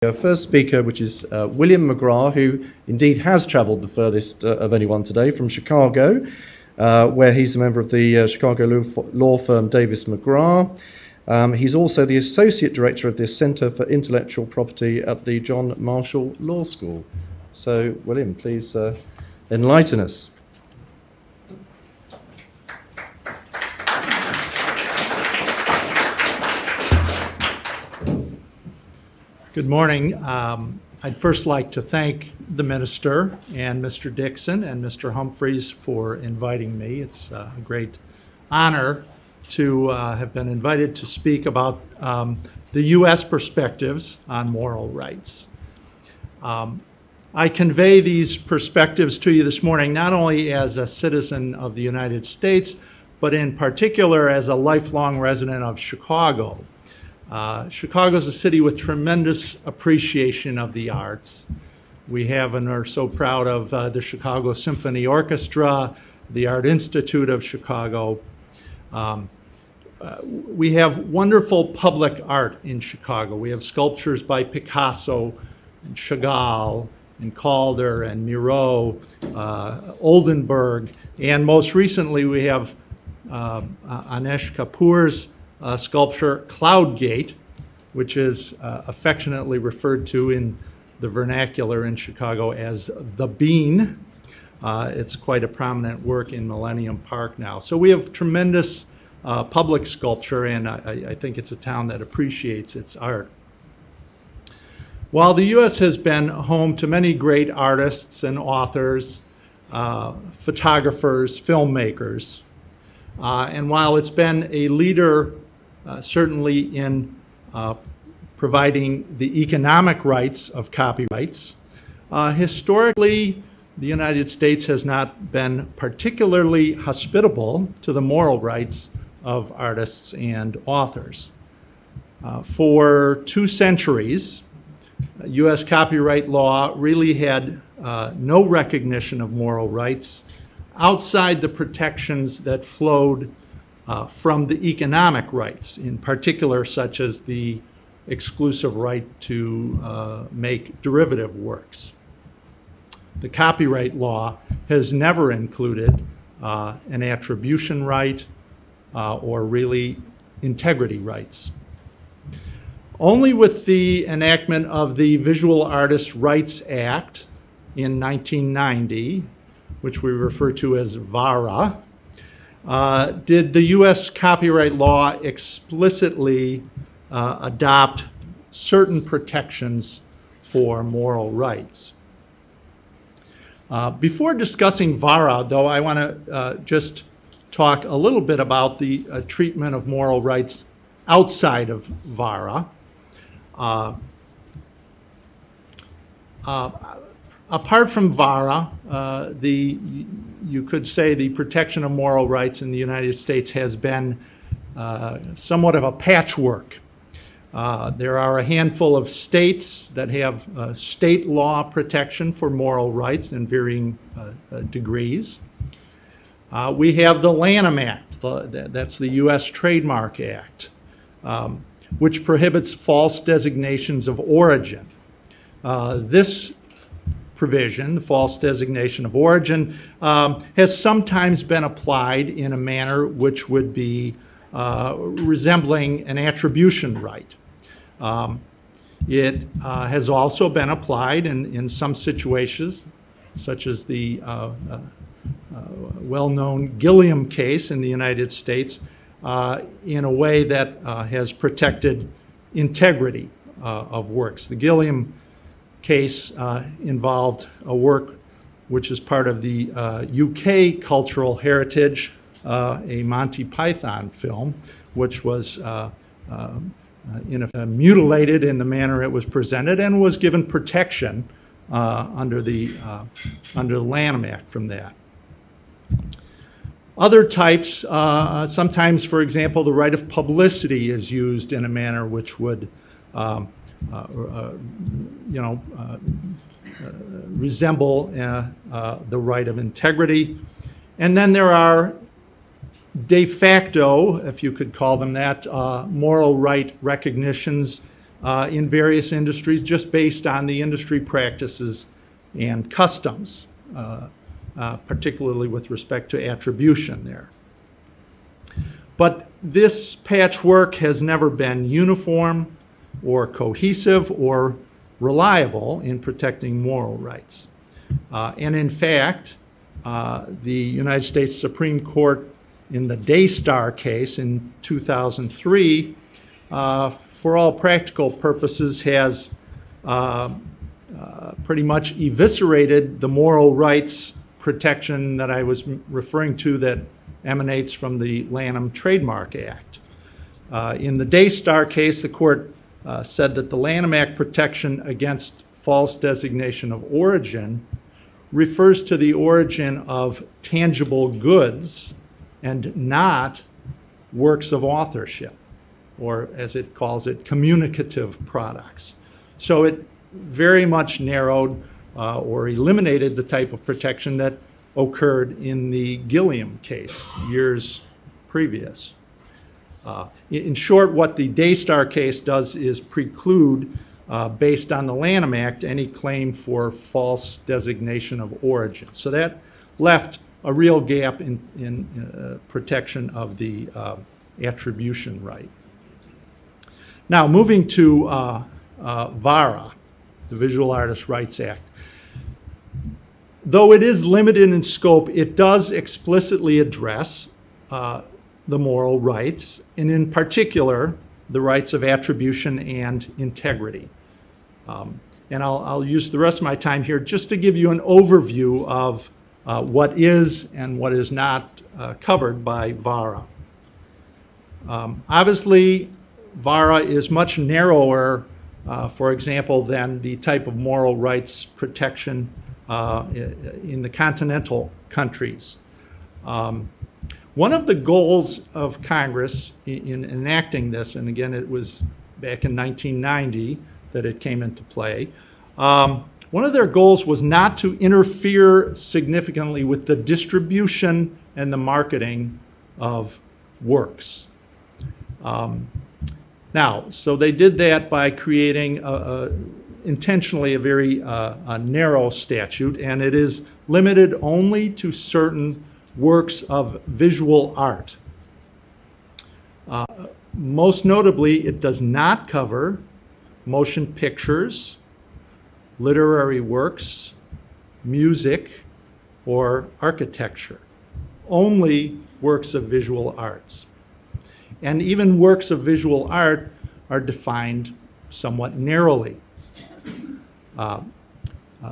Our first speaker, which is William McGrath, who indeed has travelled the furthest of anyone today from Chicago, where he's a member of the Chicago law firm Davis McGrath. He's also the Associate Director of the Center for Intellectual Property at the John Marshall Law School. So, William, please enlighten us. Good morning. I'd first like to thank the minister and Mr. Dixon and Mr. Humphreys for inviting me. It's a great honor to have been invited to speak about the U.S. perspectives on moral rights. I convey these perspectives to you this morning not only as a citizen of the United States, but in particular as a lifelong resident of Chicago. Chicago is a city with tremendous appreciation of the arts. We have and are so proud of the Chicago Symphony Orchestra, the Art Institute of Chicago. We have wonderful public art in Chicago. We have sculptures by Picasso and Chagall and Calder and Miro, Oldenburg, and most recently we have Anesh Kapoor's sculpture Cloudgate, which is affectionately referred to in the vernacular in Chicago as the Bean. It's quite a prominent work in Millennium Park now. So we have tremendous public sculpture, and I think it's a town that appreciates its art. While the U.S. has been home to many great artists and authors, photographers, filmmakers, and while it's been a leader certainly in providing the economic rights of copyrights, historically the United States has not been particularly hospitable to the moral rights of artists and authors. For 2 centuries, U.S. copyright law really had no recognition of moral rights outside the protections that flowed from the economic rights, in particular such as the exclusive right to make derivative works. The copyright law has never included an attribution right or really integrity rights. Only with the enactment of the Visual Artists' Rights Act in 1990, which we refer to as VARA, did the U.S. copyright law explicitly adopt certain protections for moral rights. Before discussing VARA, though, I want to just talk a little bit about the treatment of moral rights outside of VARA. Apart from VARA, you could say the protection of moral rights in the United States has been somewhat of a patchwork. There are a handful of states that have state law protection for moral rights in varying degrees. We have the Lanham Act, that's the U.S. Trademark Act, which prohibits false designations of origin. This provision, the false designation of origin, has sometimes been applied in a manner which would be resembling an attribution right. It has also been applied in some situations, such as the well-known Gilliam case in the United States, in a way that has protected integrity of works. The Gilliam case involved a work which is part of the UK cultural heritage, a Monty Python film, which was mutilated in the manner it was presented and was given protection under the Lanham Act from that. Other types, sometimes, for example, the right of publicity is used in a manner which would resemble the right of integrity. And then there are de facto, if you could call them that, moral right recognitions in various industries just based on the industry practices and customs, particularly with respect to attribution there. But this patchwork has never been uniform or cohesive or reliable in protecting moral rights. And in fact, the United States Supreme Court in the Daystar case in 2003, for all practical purposes, has pretty much eviscerated the moral rights protection that I was referring to that emanates from the Lanham Trademark Act. In the Daystar case, the court said that the Lanham Act protection against false designation of origin refers to the origin of tangible goods and not works of authorship, or as it calls it, communicative products. So it very much narrowed or eliminated the type of protection that occurred in the Gilliam case years previous. In short, what the Daystar case does is preclude, based on the Lanham Act, any claim for false designation of origin. So that left a real gap in protection of the attribution right. Now, moving to VARA, the Visual Artists' Rights Act. Though it is limited in scope, it does explicitly address the moral rights, and in particular, the rights of attribution and integrity. And I'll use the rest of my time here just to give you an overview of what is and what is not covered by VARA. Obviously, VARA is much narrower, for example, than the type of moral rights protection in the continental countries. One of the goals of Congress in enacting this, and again it was back in 1990 that it came into play, one of their goals was not to interfere significantly with the distribution and the marketing of works. Now, so they did that by creating intentionally a very narrow statute, and it is limited only to certain works of visual art. Most notably, it does not cover motion pictures, literary works, music, or architecture. Only works of visual arts. And even works of visual art are defined somewhat narrowly.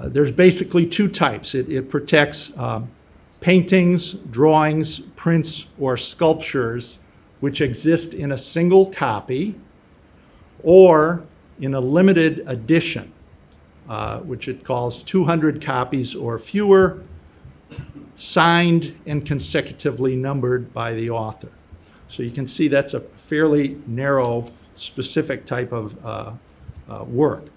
There's basically two types. It protects paintings, drawings, prints, or sculptures which exist in a single copy or in a limited edition, which it calls 200 copies or fewer, signed and consecutively numbered by the author. So you can see that's a fairly narrow, specific type of work.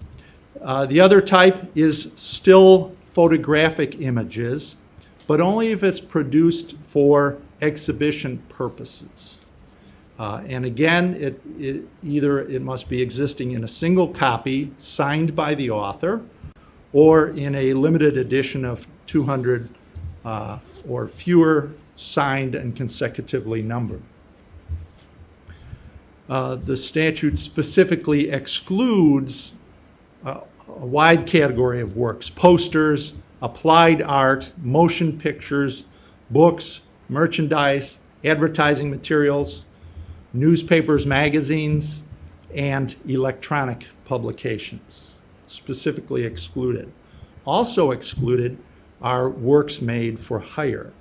The other type is still photographic images, but only if it's produced for exhibition purposes. And again, it must be existing in a single copy signed by the author or in a limited edition of 200 or fewer, signed and consecutively numbered. The statute specifically excludes a wide category of works: posters, applied art, motion pictures, books, merchandise, advertising materials, newspapers, magazines, and electronic publications. Specifically excluded. Also excluded are works made for hire.